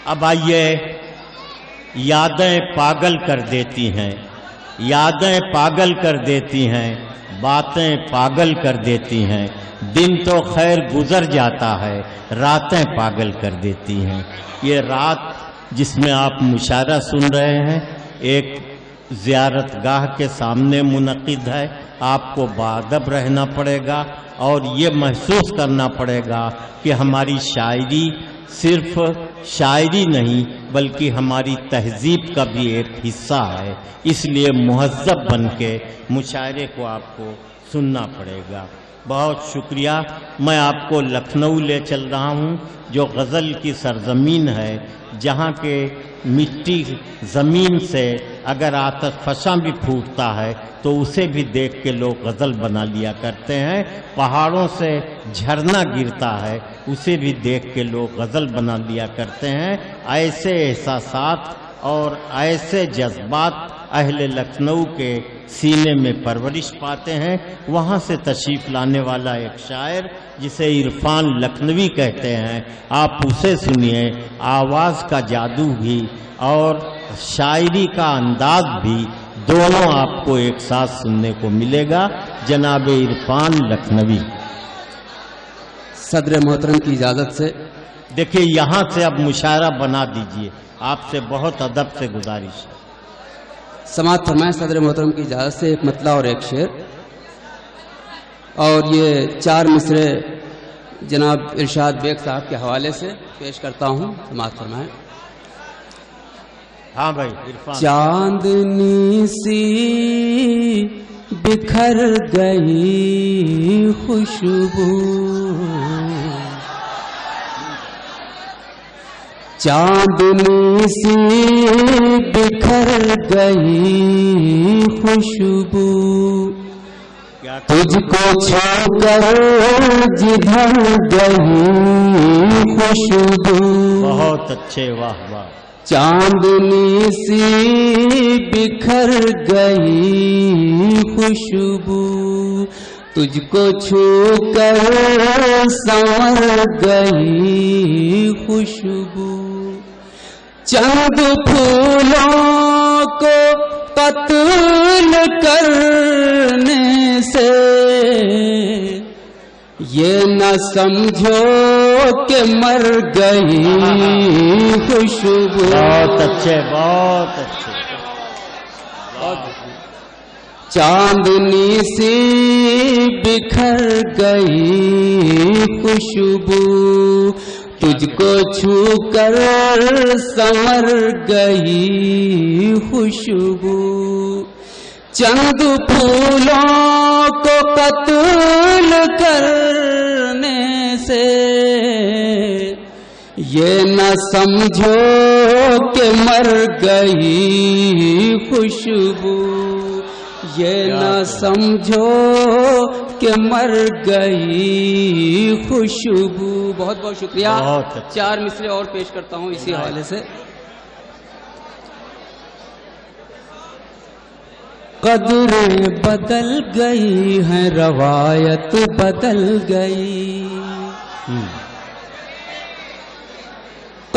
अब आइए, यादें पागल कर देती हैं, यादें पागल कर देती हैं, बातें पागल कर देती हैं। दिन तो खैर गुजर जाता है, रातें पागल कर देती हैं। ये रात जिसमें आप मुशायरा सुन रहे हैं, एक ज़ियारतगाह के सामने मुनक़िद है। आपको बाअदब रहना पड़ेगा और ये महसूस करना पड़ेगा कि हमारी शायरी सिर्फ शायरी नहीं बल्कि हमारी तहजीब का भी एक हिस्सा है। इसलिए मुहज़्ज़ब बन के मुशायरे को आपको सुनना पड़ेगा। बहुत शुक्रिया। मैं आपको लखनऊ ले चल रहा हूँ, जो गज़ल की सरज़मीन है, जहाँ के मिट्टी ज़मीन से अगर आतिश फ़शां भी फूटता है तो उसे भी देख के लोग गज़ल बना लिया करते हैं। पहाड़ों से झरना गिरता है, उसे भी देख के लोग गज़ल बना लिया करते हैं। ऐसे एहसासात और ऐसे जज्बात अहले लखनऊ के सीने में परवरिश पाते हैं। वहाँ से तशरीफ़ लाने वाला एक शायर जिसे इरफान लखनवी कहते हैं, आप उसे सुनिए। आवाज़ का जादू भी और शायरी का अंदाज भी, दोनों आपको एक साथ सुनने को मिलेगा। जनाब इरफान लखनवी। सदर मोहतरम की इजाज़त से देखिए, यहाँ से अब मुशायरा बना दीजिए, आपसे बहुत अदब से गुजारिश है। समाअत फरमाएं सदर मोहतरम की इजाज़त से एक मतला और एक शेर, और ये 4 मिसरे जनाब इरशाद बेग साहब के हवाले से पेश करता हूँ। समाअत फरमाएं। हाँ भाई इरफान। चांदनी सी बिखर गई खुशबू, चांदनी सी बिखर गई खुशबू, तुझको छोकर जिधर गई खुशबू। बहुत अच्छे, वाह वाह। चांदनी सी बिखर गई खुशबू, तुझको छूकर संवर गई खुशबू। चंद फूलों को कत्ल करने से ये न समझो कि मर गई खुशबू। बहुत अच्छे, बहुत अच्छे। चांदनी सी बिखर गई खुशबू, तुझको छूकर संवर गई खुशबू। चंद फूलों को कत्ल करने से ये न समझो कि मर गई खुशबू, ये न समझो कि मर गई खुशबू। बहुत बहुत शुक्रिया। 4 मिसरे और पेश करता हूँ इसी हवाले से। कदरें बदल गई हैं, रवायत बदल गई,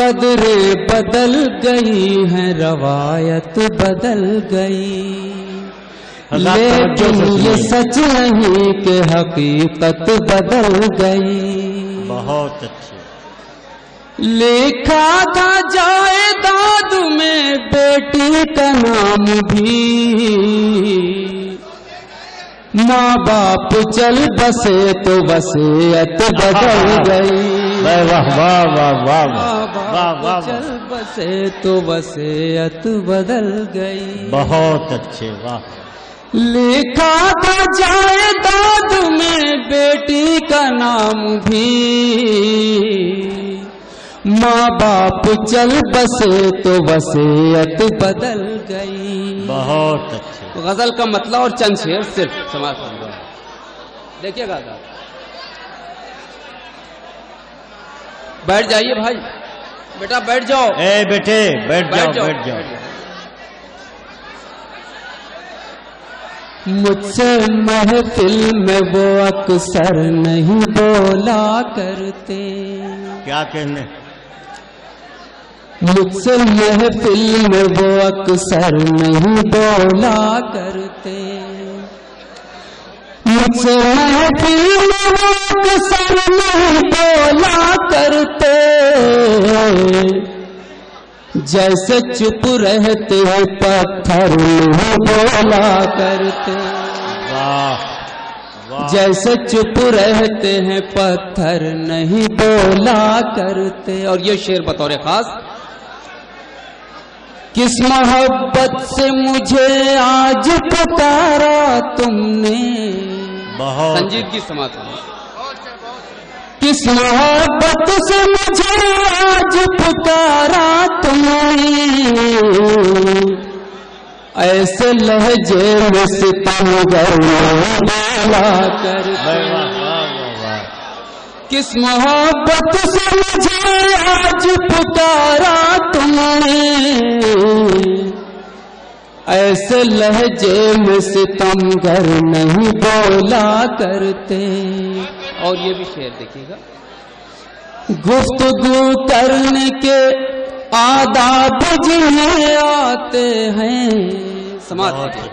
कदरें बदल गई हैं, रवायत बदल गई। लेकिन ये सच नहीं कि हकीकत बदल गई। बहुत अच्छे। लिखा था जायदाद में बेटी का नाम भी, माँ बाप चल बसे तो वसीयत बदल गई। वाह वाह वाह वाह वाह वाह। चल बसे तो वसीयत बदल गई। बहुत अच्छे, वाह। लिखा था जायदाद में बेटी का नाम भी, माँ बाप चल बसे तो वसीयत बदल गई। बहुत अच्छे। गजल का मतलब और चंद शेर सिर्फ समाज में देखिएगा। बैठ जाइए भाई, बेटा बैठ जाओ। ए बेटे बैठ जाओ, बैठ जाओ। मुझसे महफिल में वो अक्सर नहीं बोला करते। क्या कहने? मुझसे महफिल में वो अक्सर नहीं बोला करते, मुझसे महफिल में वो अक्सर नहीं बोला करते, जैसे चुप रहते हैं पत्थर नहीं बोला करते, जैसे चुप रहते हैं पत्थर नहीं बोला करते। और ये शेर बतौर खास, किस मोहब्बत से मुझे आज पुकारा तुमने, बहुत संजीव की समाधि, किस मोहब्बत से मुझे आज पुकारा तुमने, ऐसे लहजे में सितमगर बोला करते, किस मोहब्बत से मुझे आज पुकारा तुमने, ऐसे लहजे में सितमगर नहीं बोला करते। और ये भी शेर देखिएगा, गुफ्तगू करने के आदाब जिन्हें आते हैं, समाधि,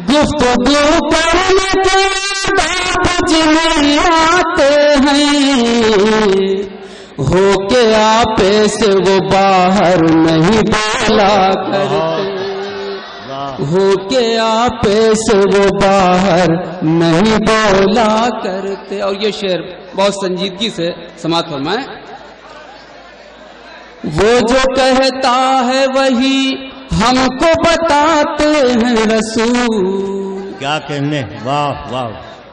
गुफ्तगू करने के आदाब जिन्हें आते हैं, होके आपे से वो बाहर नहीं बोला करते, होके आपे से वो बाहर नहीं बोला करते। और ये शेर बहुत संजीदगी से समाप्त फरमाए, वो जो कहता है वही हमको बताते हैं रसूल, क्या कहने, वाह वाह,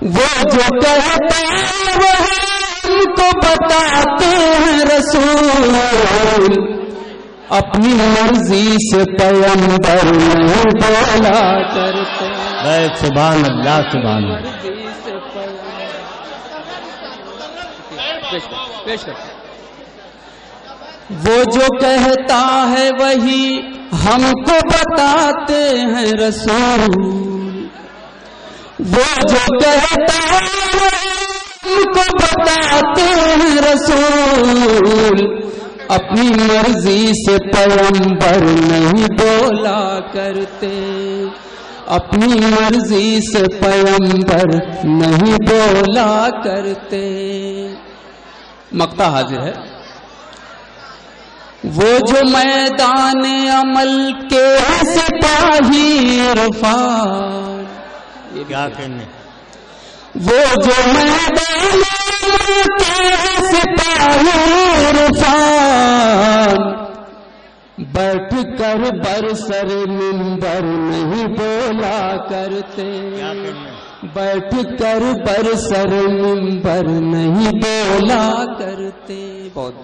वो जो कहता है वही हमको बताते हैं रसूल, अपनी मर्जी से पैगंबर नहीं बोला करते, सुभान अल्लाह, सुभान मर्जी से पेश करते, वो जो कहता है वही हमको बताते हैं रसूल, वो जो कहता है वही हमको बताते हैं रसूल, अपनी मर्जी से पैगंबर नहीं बोला करते, अपनी मर्जी से पैगंबर नहीं बोला करते। मक्ता हाजिर है, वो जो मैदान अमल के सिपाही इरफान, क्या कहने, वो जो मैदान के सिपाही इरफान, बैठ कर बरसर मिंबर नहीं बोला करते, क्या कहने, बैठ कर बरसर मिंबर नहीं बोला करते। बहुत